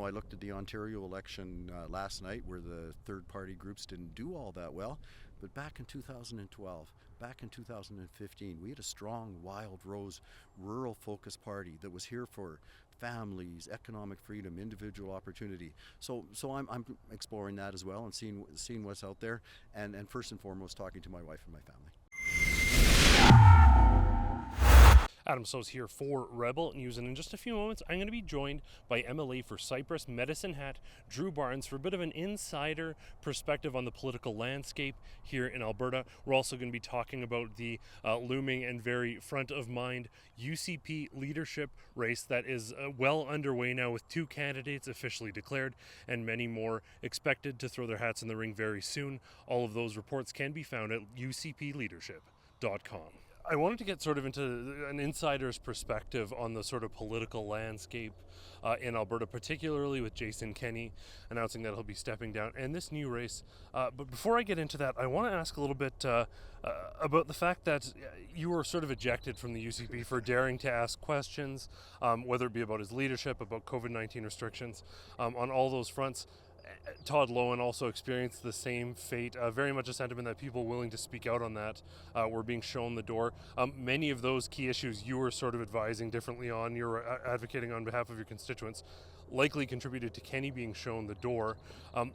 I looked at the Ontario election last night where the third-party groups didn't do all that well. But back in 2012, back in 2015, we had a strong, wild rose, rural-focused party that was here for families, economic freedom, individual opportunity. So I'm exploring that as well and seeing what's out there, and first and foremost talking to my wife and my family. Adam Soos here for Rebel News, and in just a few moments I'm going to be joined by MLA for Cypress Medicine Hat, Drew Barnes, for a bit of an insider perspective on the political landscape here in Alberta. We're also going to be talking about the looming and very front of mind UCP leadership race that is well underway now, with 2 candidates officially declared and many more expected to throw their hats in the ring very soon. All of those reports can be found at ucpleadership.com. I wanted to get sort of into an insider's perspective on the sort of political landscape in Alberta, particularly with Jason Kenney announcing that he'll be stepping down and this new race. But before I get into that, I want to ask a little bit about the fact that you were sort of ejected from the UCP for daring to ask questions, whether it be about his leadership, about COVID-19 restrictions, on all those fronts. Todd Loewen also experienced the same fate. Very much a sentiment that people willing to speak out on that were being shown the door. Many of those key issues you were sort of advising differently on, you were advocating on behalf of your constituents, likely contributed to Kenney being shown the door.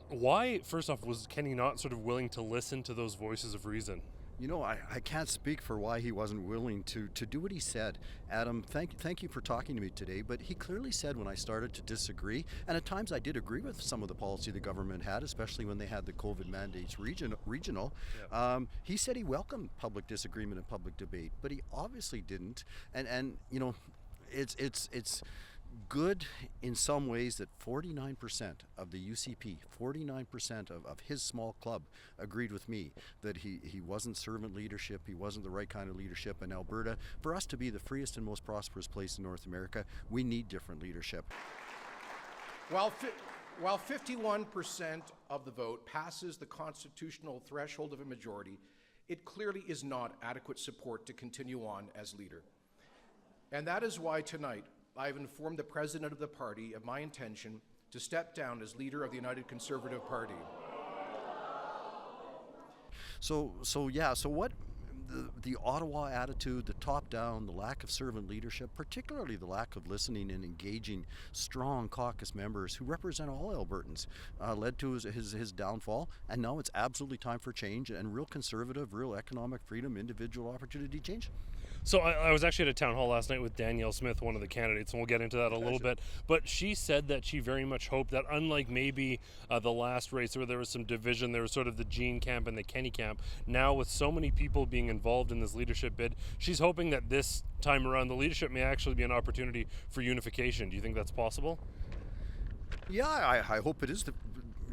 Why, first off, was Kenney not sort of willing to listen to those voices of reason? I can't speak for why he wasn't willing to do what he said. Adam, thank you for talking to me today, but he clearly said when I started to disagree, and at times I did agree with some of the policy the government had, especially when they had the COVID mandates regional. Yeah. He said he welcomed public disagreement and public debate, but he obviously didn't. And it's good in some ways that 49% of the UCP, 49% of his small club agreed with me that he wasn't servant leadership, he wasn't the right kind of leadership in Alberta. For us to be the freest and most prosperous place in North America, we need different leadership. While 51% of the vote passes the constitutional threshold of a majority, it clearly is not adequate support to continue on as leader. And that is why tonight I have informed the president of the party of my intention to step down as leader of the United Conservative Party. So what the Ottawa attitude, the top-down, the lack of servant leadership, particularly the lack of listening and engaging strong caucus members who represent all Albertans, led to his downfall. And now it's absolutely time for change and real conservative, real economic freedom, individual opportunity change. So I was actually at a town hall last night with Danielle Smith, one of the candidates, and we'll get into that a little bit. But she said that she very much hoped that, unlike maybe the last race where there was some division, there was sort of the Jean camp and the Kenney camp. Now with so many people being involved in this leadership bid, she's hoping that this time around the leadership may actually be an opportunity for unification. Do you think that's possible? Yeah, I hope it is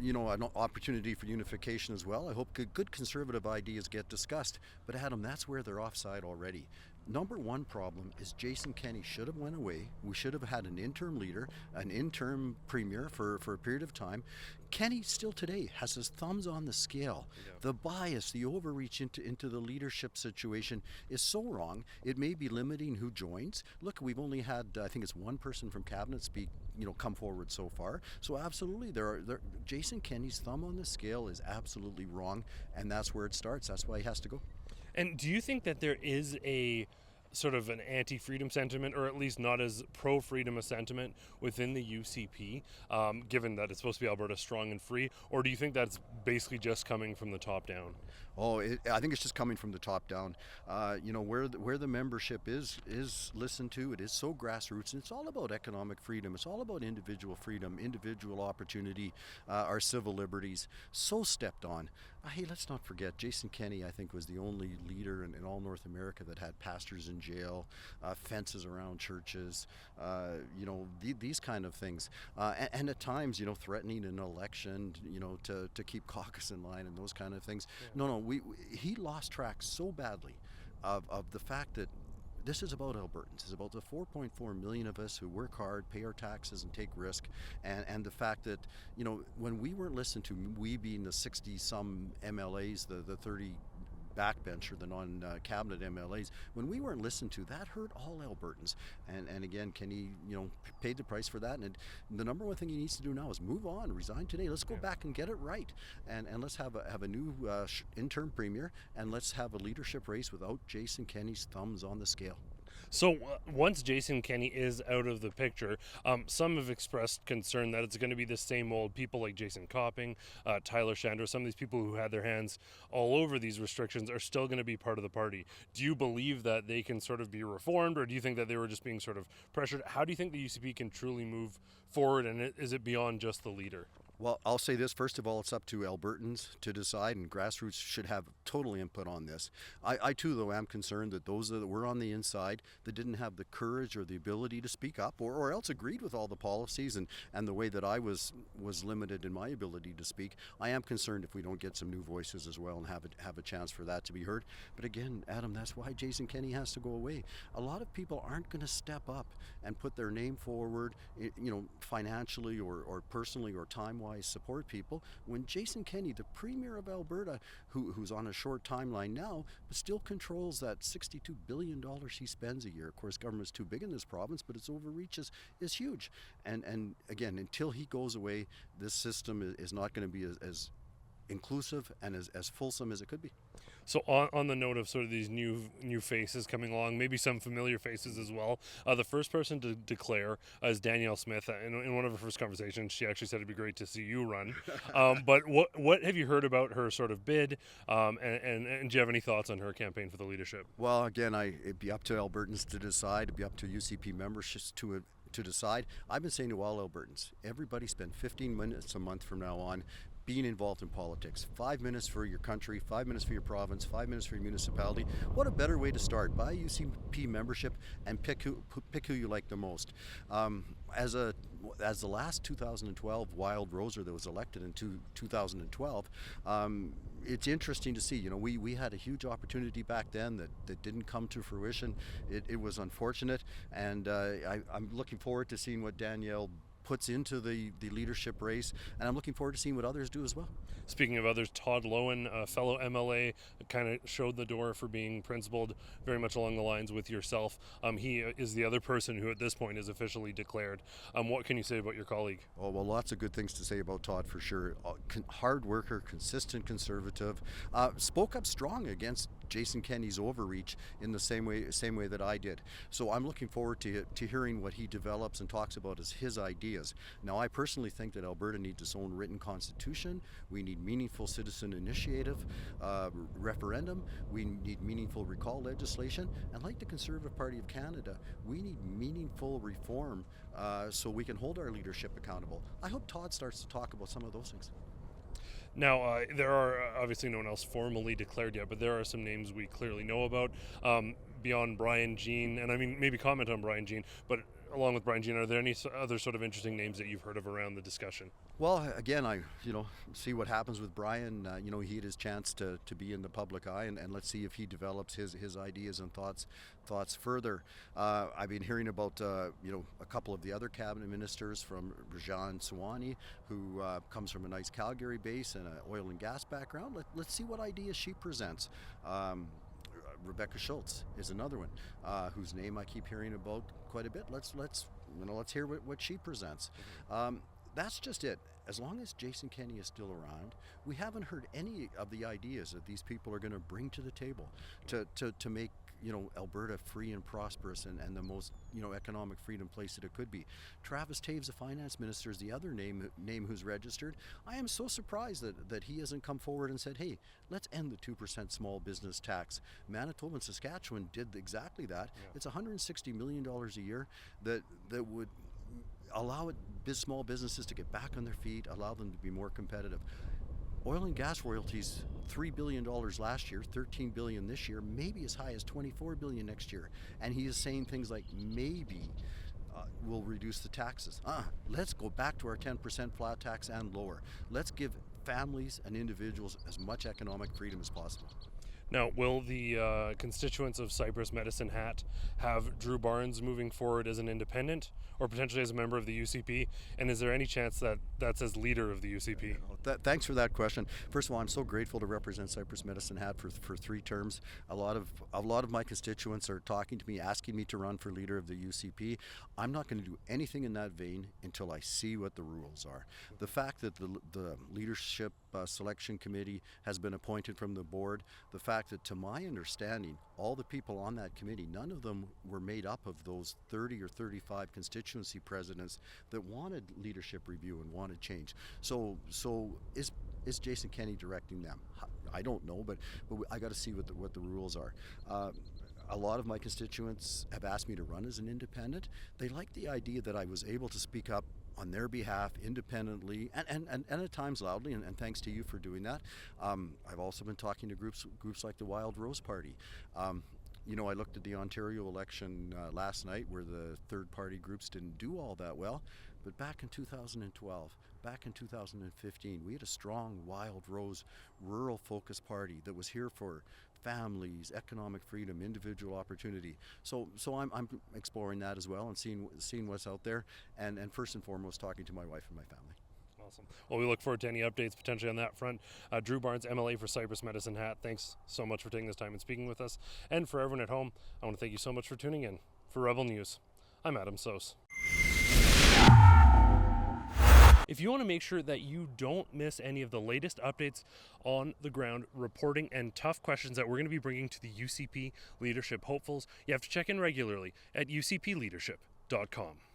an opportunity for unification as well. I hope good conservative ideas get discussed. But Adam, that's where they're offside already. Number one problem is Jason Kenney should have went away. We should have had an interim leader, an interim premier for a period of time. Kenney still today has his thumbs on the scale. Yeah. The bias, the overreach into the leadership situation is so wrong. It may be limiting who joins. Look, we've only had, I think it's one person from cabinet come forward so far. So absolutely, Jason Kenney's thumb on the scale is absolutely wrong, and that's where it starts. That's why he has to go. And do you think that there is a sort of an anti-freedom sentiment, or at least not as pro-freedom a sentiment within the UCP, given that it's supposed to be Alberta strong and free? Or do you think that's basically just coming from the top down? I think it's just coming from the top down. Where the membership is listened to, it is so grassroots, and it's all about economic freedom. It's all about individual freedom, individual opportunity, our civil liberties. So stepped on. Hey, let's not forget, Jason Kenney, I think, was the only leader in all North America that had pastors in jail, fences around churches, these kind of things. And at times, threatening an election, to keep caucus in line and those kind of things. Yeah. He lost track so badly of the fact that this is about Albertans. It's about the 4.4 million of us who work hard, pay our taxes, and take risk. And the fact that, when we weren't listened to, we being the 60-some MLAs, the 30 backbencher, the non-cabinet MLAs, when we weren't listened to, that hurt all Albertans. And again, Kenny, paid the price for that. And the number one thing he needs to do now is move on, resign today. Let's go back and get it right. And let's have a new interim premier, and let's have a leadership race without Jason Kenney's thumbs on the scale. So once Jason Kenney is out of the picture, some have expressed concern that it's going to be the same old people like Jason Copping, Tyler Shandro, some of these people who had their hands all over these restrictions are still going to be part of the party. Do you believe that they can sort of be reformed, or do you think that they were just being sort of pressured? How do you think the UCP can truly move forward, and is it beyond just the leader? Well, I'll say this. First of all, it's up to Albertans to decide, and grassroots should have total input on this. I too, though, am concerned that those that were on the inside that didn't have the courage or the ability to speak up, or else agreed with all the policies and the way that I was limited in my ability to speak. I am concerned if we don't get some new voices as well and have a chance for that to be heard. But again, Adam, that's why Jason Kenney has to go away. A lot of people aren't going to step up and put their name forward, financially or personally or time-wise support people, when Jason Kenney, the Premier of Alberta, who's on a short timeline now, but still controls that $62 billion he spends a year. Of course, government's too big in this province, but its overreach is huge. And again, until he goes away, this system is not going to be as inclusive and as fulsome as it could be. So on the note of sort of these new faces coming along, maybe some familiar faces as well, the first person to declare is Danielle Smith. In one of her first conversations, she actually said it'd be great to see you run. But what have you heard about her sort of bid, and do you have any thoughts on her campaign for the leadership? Well, again, it'd be up to Albertans to decide. It'd be up to UCP memberships to decide. I've been saying to all Albertans, everybody spend 15 minutes a month from now on being involved in politics. 5 minutes for your country, 5 minutes for your province, 5 minutes for your municipality. What a better way to start. Buy a UCP membership and pick who you like the most. As the last 2012 Wild Roser that was elected in 2012, it's interesting to see. We had a huge opportunity back then that didn't come to fruition. It was unfortunate, and I'm looking forward to seeing what Danielle puts into the leadership race, and I'm looking forward to seeing what others do as well. Speaking of others, Todd Lowen, a fellow MLA, kind of showed the door for being principled, very much along the lines with yourself. He is the other person who at this point is officially declared. What can you say about your colleague? Oh, well, lots of good things to say about Todd for sure. Hard worker, consistent conservative, spoke up strong against Jason Kenney's overreach in the same way that I did. So I'm looking forward to hearing what he develops and talks about as his ideas. Now, I personally think that Alberta needs its own written constitution. We need meaningful citizen initiative referendum. We need meaningful recall legislation. And like the Conservative Party of Canada, we need meaningful reform so we can hold our leadership accountable. I hope Todd starts to talk about some of those things. Now, there are obviously no one else formally declared yet, but there are some names we clearly know about beyond Brian Jean. And I mean, maybe comment on Brian Jean, but along with Brian Jean, are there any other sort of interesting names that you've heard of around the discussion? Well, again, I see what happens with Brian. He had his chance to be in the public eye, and let's see if he develops his ideas and thoughts further. I've been hearing about a couple of the other cabinet ministers, from Rajan Sawani, who comes from a nice Calgary base and an oil and gas background. Let's see what ideas she presents. Rebecca Schultz is another one, whose name I keep hearing about quite a bit. Let's hear what she presents. That's just it. As long as Jason Kenney is still around, we haven't heard any of the ideas that these people are going to bring to the table to make Alberta free and prosperous and the most economic freedom place that it could be. Travis Taves, the finance minister, is the other name who's registered. I am so surprised that he hasn't come forward and said, hey, let's end the 2% small business tax. Manitoba and Saskatchewan did exactly that. Yeah. It's $160 million a year that would allow small businesses to get back on their feet, allow them to be more competitive. Oil and gas royalties, $3 billion last year, $13 billion this year, maybe as high as $24 billion next year. And he is saying things like, maybe we'll reduce the taxes. Let's go back to our 10% flat tax and lower. Let's give families and individuals as much economic freedom as possible. Now, will the constituents of Cypress Medicine Hat have Drew Barnes moving forward as an independent or potentially as a member of the UCP? And is there any chance that that's as leader of the UCP? Thanks for that question. First of all, I'm so grateful to represent Cypress Medicine Hat for 3 terms. A lot of my constituents are talking to me, asking me to run for leader of the UCP. I'm not going to do anything in that vein until I see what the rules are. The fact that the leadership selection committee has been appointed from the board, the fact that, to my understanding, all the people on that committee, none of them were made up of those 30 or 35 constituency presidents that wanted leadership review and wanted change. So is Jason Kenney directing them? I don't know, but I got to see what the rules are. A lot of my constituents have asked me to run as an independent. They like the idea that I was able to speak up on their behalf independently and at times loudly, and thanks to you for doing that. I've also been talking to groups like the Wild Rose Party. You know, I looked at the Ontario election last night where the third party groups didn't do all that well, but back in 2012, back in 2015, we had a strong Wild Rose rural focused party that was here for families, economic freedom, individual opportunity. So I'm exploring that as well and seeing what's out there, and first and foremost talking to my wife and my family. Awesome. Well, we look forward to any updates potentially on that front. Drew Barnes, MLA for Cypress Medicine Hat, thanks so much for taking this time and speaking with us. And for everyone at home, I want to thank you so much for tuning in. For Rebel News, I'm Adam Soos. If you want to make sure that you don't miss any of the latest updates on the ground, reporting, and tough questions that we're going to be bringing to the UCP leadership hopefuls, you have to check in regularly at ucpleadership.com.